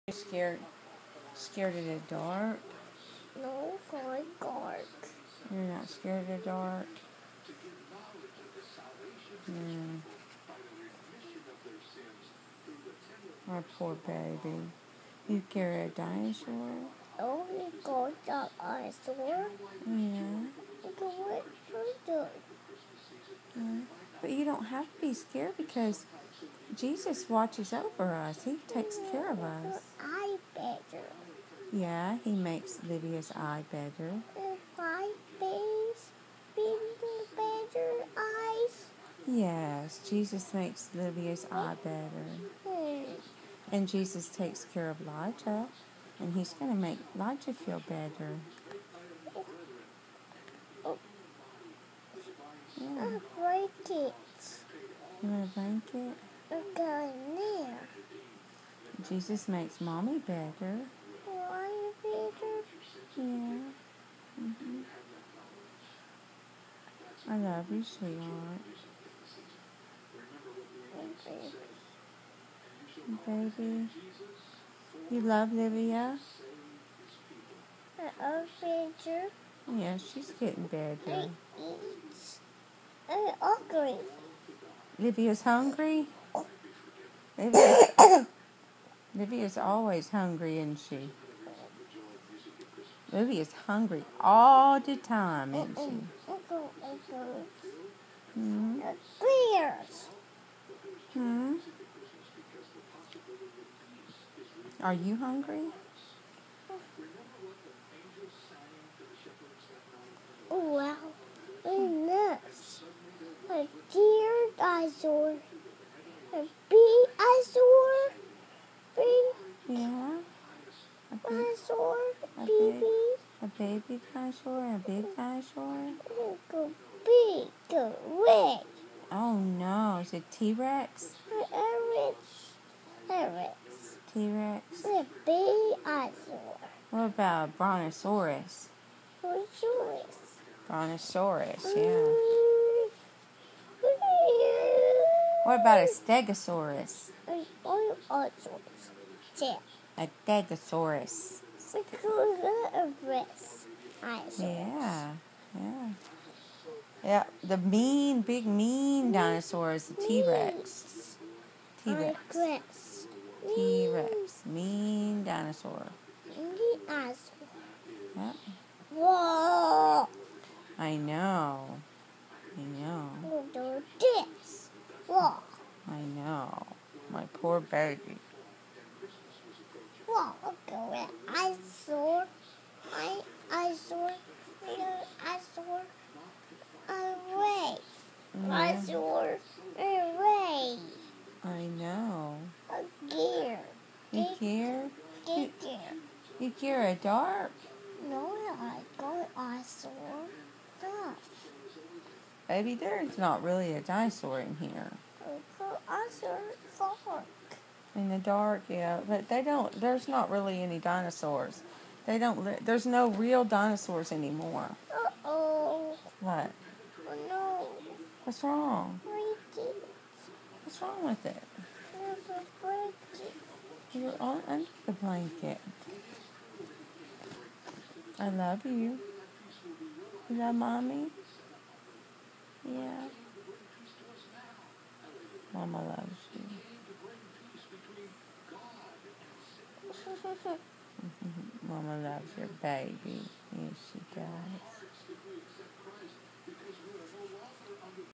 Scared of the dark? No, dark. You're not scared of the dark? My poor baby. You carry a dinosaur? Oh, you go to our store. Yeah. You go what you do. But you don't have to be scared because Jesus watches over us. He takes care of us. Eye better. Yeah, he makes Lydia's eye better. My face being better eyes. Yes, Jesus makes Lydia's eye better. And Jesus takes care of Elijah. And he's going to make Elijah feel better. Yeah. A blanket. You want a blanket? Go in there. Jesus makes Mommy better. Why better? Yeah. I love you, sweetheart. Baby. You love Livia? Better. Yeah, she's getting better. Ugly. Livia's hungry? Livia's always hungry, isn't she? Livia's hungry all the time, isn't she? Bears. Are you hungry? Oh, wow. Nuts. A deer dinosaur. A bee dinosaur. Big Yeah. dinosaur. A baby dinosaur and a big dinosaur? Go big. Go red. Oh no, is it T-Rex? T-Rex. A big dinosaur. What about a Brontosaurus? Brontosaurus, yeah. What about a Stegosaurus? A Stegosaurus. Yeah, yeah. Yeah, the big mean dinosaur is the T-Rex. T-Rex. T-Rex. Mean dinosaur. Yeah. Whoa! I know. We'll do this. Whoa! I know. My poor baby. Whoa! Go at I saw. Away. Yeah, Away. I know. A gear. You care? Get there. You care a dark? No, I go. I saw stuff. Baby, there's not really a dinosaur in here. I saw fork. In the dark, yeah. But there's not really any dinosaurs. There's no real dinosaurs anymore. Uh-oh. What? Oh, no. What's wrong? Break it. What's wrong with it? Never break it. You're under the blanket. I love you. You love Mommy? Yeah. Mama loves you. Mama loves your baby. Yes, she does.